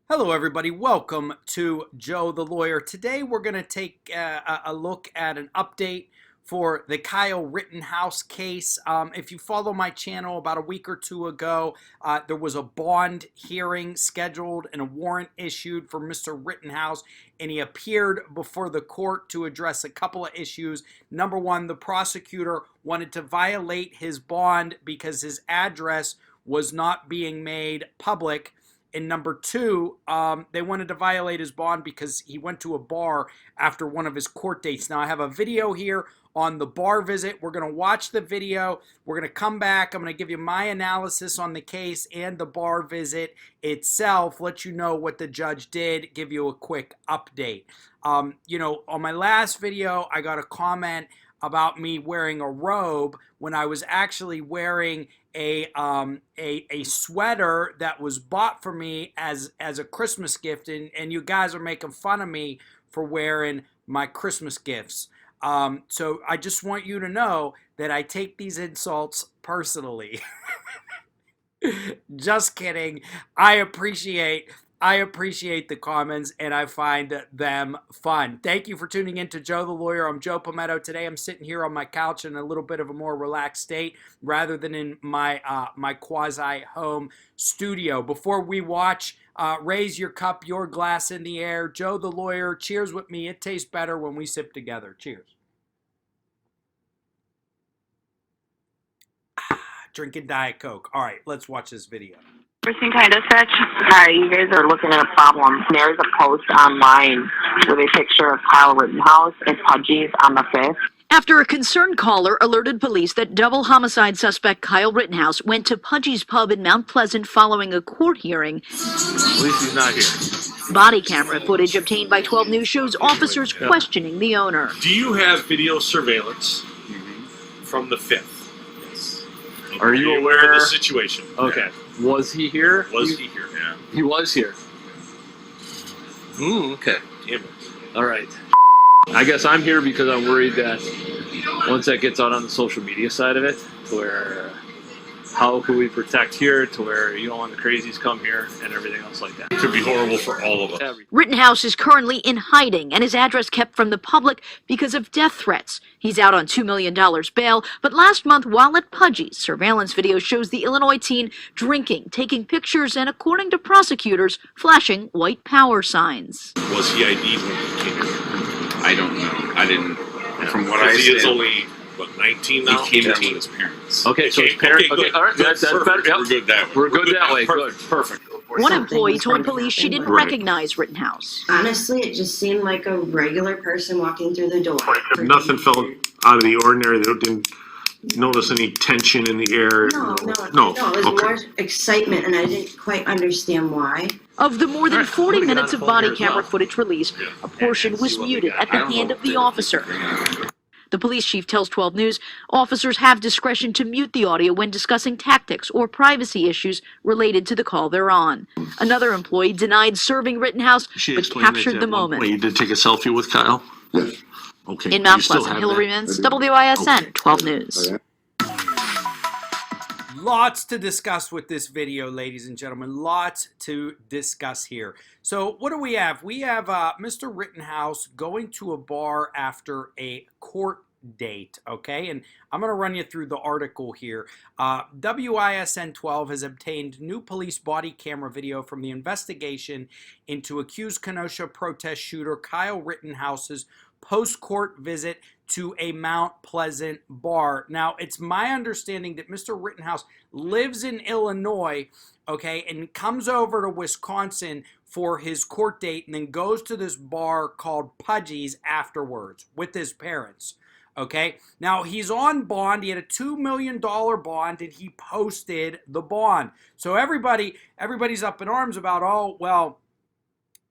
Hello, everybody. Welcome to Joe the Lawyer. Today, we're going to take a look at an update for the Kyle Rittenhouse case. If you follow my channel, about a week or two ago, there was a bond hearing scheduled and a warrant issued for Mr. Rittenhouse, and he appeared before the court to address a couple of issues. Number one, the prosecutor wanted to violate his bond because his address was not being made public. And number two, they wanted to violate his bond because he went to a bar after one of his court dates. Now, I have a video here on the bar visit. We're going to watch the video. We're going to come back. I'm going to give you my analysis on the case and the bar visit itself, let you know what the judge did, give you a quick update. On my last video, I got a comment about me wearing a robe when I was actually wearing a sweater that was bought for me as a Christmas gift, and you guys are making fun of me for wearing my Christmas gifts. So I just want you to know that I take these insults personally. Just kidding. I appreciate the comments, and I find them fun. Thank you for tuning in to Joe the Lawyer. I'm Joe Pometto. Today I'm sitting here on my couch in a little bit of a more relaxed state rather than in my my quasi-home studio. Before we watch, raise your cup, your glass in the air. Joe the Lawyer, cheers with me. It tastes better when we sip together. Cheers. Drinking Diet Coke. All right, let's watch this video. Everything kind of such. Hi, you guys are looking at a problem. There's a post online with a picture of Kyle Rittenhouse and Pudgy's on the 5th. After a concerned caller alerted police that double homicide suspect Kyle Rittenhouse went to Pudgy's pub in Mount Pleasant following a court hearing. At least he's not here. Body camera footage obtained by 12 News shows officers questioning the owner. Do you have video surveillance from the 5th? Are you aware of the situation? Okay. Yeah. Was he here? Was he here? Yeah. He was here. Okay. Damn it. All right. I guess I'm here because I'm worried that once that gets out on the social media side of it, to where how can we protect here to where you don't want the crazies come here and everything else like that. It could be horrible for all of us. Rittenhouse is currently in hiding and his address kept from the public because of death threats. He's out on $2 million bail, but last month while at Pudgy's, surveillance video shows the Illinois teen drinking, taking pictures, and according to prosecutors, flashing white power signs. Was he ID'd when he came here? I don't know. I didn't. From what I He is understand, only, what, 19 now? he came in with his parents. Okay, so his parents. Okay, all right, that's better. Yep. We're good that way. We're good that way. Good. Perfect. One employee told police she didn't recognize Rittenhouse. Honestly, it just seemed like a regular person walking through the door. Nothing felt out of the ordinary. They didn't notice any tension in the air. No. It was more excitement, and I didn't quite understand why. Of the more than 40 minutes of body camera footage released, a portion was muted at the hand of the officer. The police chief tells 12 News officers have discretion to mute the audio when discussing tactics or privacy issues related to the call they're on. Another employee denied serving Rittenhouse, but captured the moment. You did take a selfie with Kyle? Yes. Okay. In Mount Pleasant, Hillary Mintz, WISN, 12 News. Lots to discuss with this video, ladies and gentlemen. Lots to discuss here. So what do we have? We have Mr. Rittenhouse going to a bar after a court date, okay? And I'm going to run you through the article here. WISN 12 has obtained new police body camera video from the investigation into accused Kenosha protest shooter Kyle Rittenhouse's post-court visit to a Mount Pleasant bar. Now, it's my understanding that Mr. Rittenhouse lives in Illinois, okay, and comes over to Wisconsin for his court date and then goes to this bar called Pudgy's afterwards with his parents, okay? Now, he's on bond. He had a $2 million bond, and he posted the bond. So everybody's up in arms about, oh, well,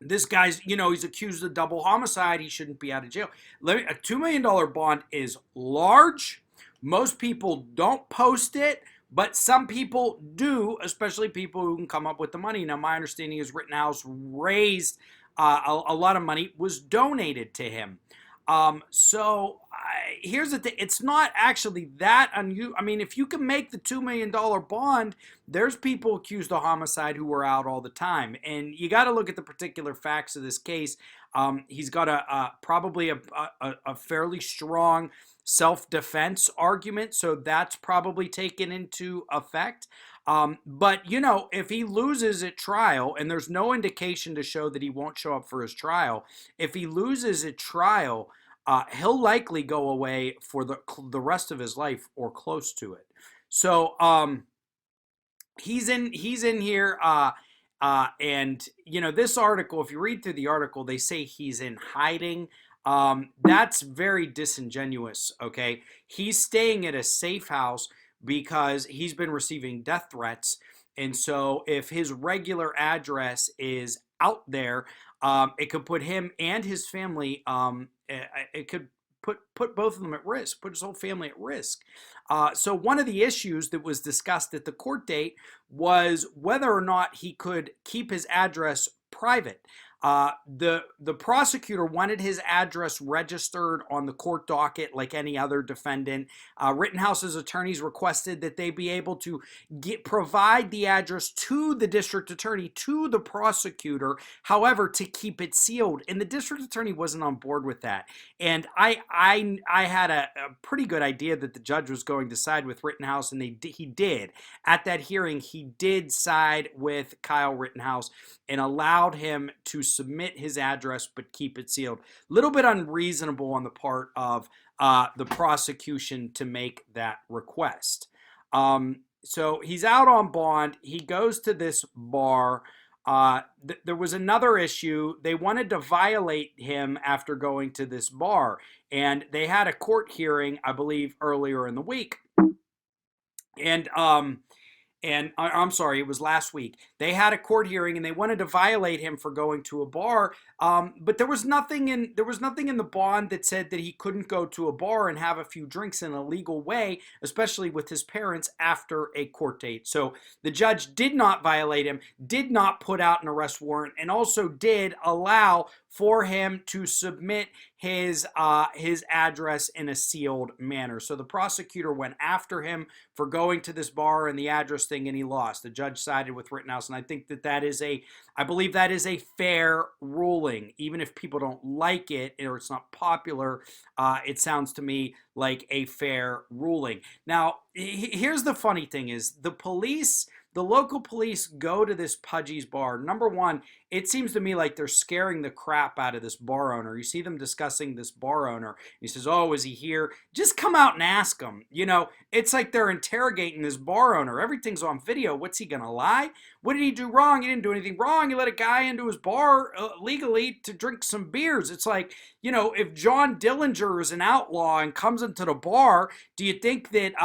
this guy's, he's accused of double homicide. He shouldn't be out of jail. A $2 million bond is large. Most people don't post it, but some people do, especially people who can come up with the money. Now, my understanding is Rittenhouse raised a lot of money, was donated to him. So here's the thing. It's not actually that unusual. I mean, if you can make the $2 million bond, there's people accused of homicide who are out all the time. And you got to look at the particular facts of this case. He's got probably a fairly strong self-defense argument, so that's probably taken into effect. But, you know, if he loses at trial, and there's no indication to show that he won't show up for his trial, if he loses at trial, he'll likely go away for the rest of his life or close to it. So he's in here, and you know, this article, if you read through the article, they say he's in hiding. That's very disingenuous. Okay, he's staying at a safe house because he's been receiving death threats, and so if his regular address is out there, it could put him and his family, it could put both of them at risk, put his whole family at risk. So one of the issues that was discussed at the court date was whether or not he could keep his address private. The prosecutor wanted his address registered on the court docket like any other defendant. Rittenhouse's attorneys requested that they be able to provide the address to the district attorney, to the prosecutor, however, to keep it sealed. And the district attorney wasn't on board with that. And I had a pretty good idea that the judge was going to side with Rittenhouse, and he did. At that hearing, he did side with Kyle Rittenhouse and allowed him to submit his address but keep it sealed. A little bit unreasonable on the part of the prosecution to make that request. So he's out on bond. He goes to this bar. There was another issue. They wanted to violate him after going to this bar, and they had a court hearing, I believe, earlier in the week. And I'm sorry, it was last week. They had a court hearing and they wanted to violate him for going to a bar. But there was nothing in the bond that said that he couldn't go to a bar and have a few drinks in a legal way, especially with his parents after a court date. So the judge did not violate him, did not put out an arrest warrant, and also did allow for him to submit his address in a sealed manner. So the prosecutor went after him for going to this bar and the address thing, and he lost. The judge sided with Rittenhouse, and I think I believe that is a fair ruling. Even if people don't like it or it's not popular, it sounds to me like a fair ruling. Now, here's the funny thing is the local police go to this Pudgy's bar. Number one, it seems to me like they're scaring the crap out of this bar owner. You see them discussing this bar owner. He says, "Oh, is he here? Just come out and ask him." You know, it's like they're interrogating this bar owner. Everything's on video. What's he going to lie? What did he do wrong? He didn't do anything wrong. He let a guy into his bar legally to drink some beers. It's like, you know, if John Dillinger is an outlaw and comes into the bar, do you think that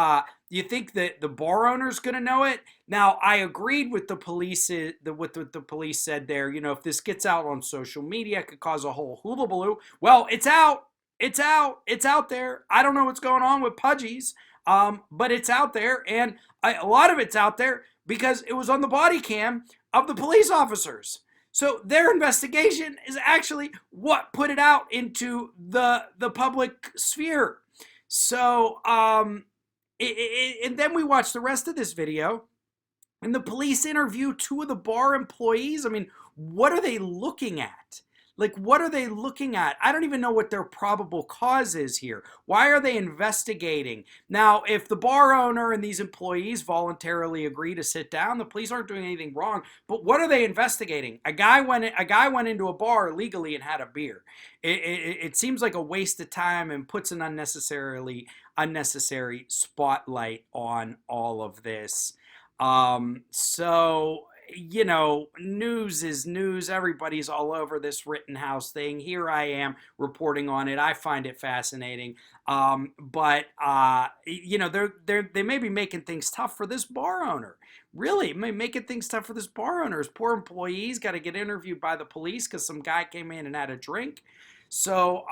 the bar owner's going to know it? Now, I agreed with the police, what the police said there. You know, if this gets out on social media, it could cause a whole hullabaloo. Well, it's out. It's out there. I don't know what's going on with Pudgy's, but it's out there. And a lot of it's out there because it was on the body cam of the police officers. So their investigation is actually what put it out into the public sphere. So, and then we watch the rest of this video, and the police interview two of the bar employees. I mean, what are they looking at? Like, what are they looking at? I don't even know what their probable cause is here. Why are they investigating? Now, if the bar owner and these employees voluntarily agree to sit down, the police aren't doing anything wrong. But what are they investigating? A guy went into a bar illegally and had a beer. It seems like a waste of time and puts an unnecessary spotlight on all of this. So, you know, news is news. Everybody's all over this Rittenhouse thing. Here I am reporting on it. I find it fascinating. But you know, they may be making things tough for this bar owner. Really, making things tough for this bar owner. His poor employees got to get interviewed by the police because some guy came in and had a drink. So,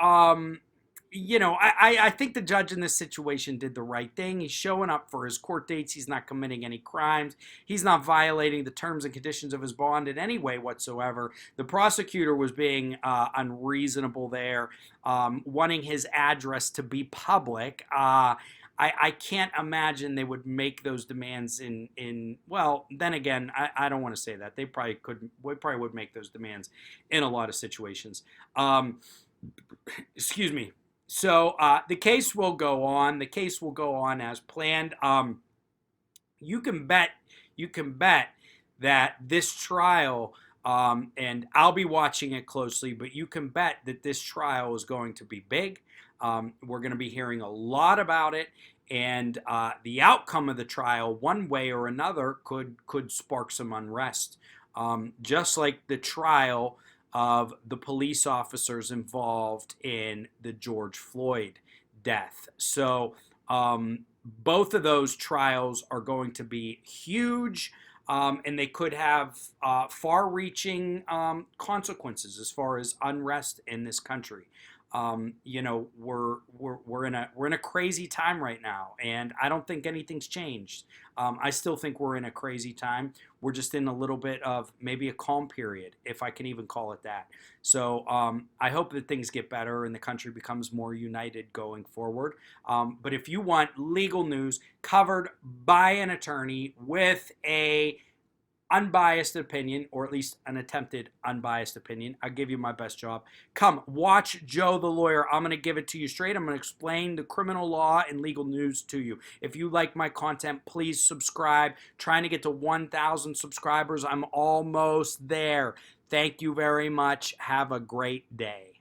you know, I think the judge in this situation did the right thing. He's showing up for his court dates. He's not committing any crimes. He's not violating the terms and conditions of his bond in any way whatsoever. The prosecutor was being unreasonable there, wanting his address to be public. I can't imagine they would make those demands well, then again, I don't want to say that. They probably would make those demands in a lot of situations. Excuse me. So the case will go on. The case will go on as planned. You can bet that this trial, and I'll be watching it closely, but you can bet that this trial is going to be big. We're going to be hearing a lot about it, and the outcome of the trial, one way or another, could spark some unrest. Just like the trial of the police officers involved in the George Floyd death. So both of those trials are going to be huge, and they could have far-reaching consequences as far as unrest in this country. You know, we're in a crazy time right now, and I don't think anything's changed. I still think we're in a crazy time. We're just in a little bit of maybe a calm period, if I can even call it that. So I hope that things get better and the country becomes more united going forward. But if you want legal news covered by an attorney with a unbiased opinion, or at least an attempted unbiased opinion, I'll give you my best job. Come watch Joe the Lawyer. I'm going to give it to you straight. I'm going to explain the criminal law and legal news to you. If you like my content, please subscribe. Trying to get to 1,000 subscribers. I'm almost there. Thank you very much. Have a great day.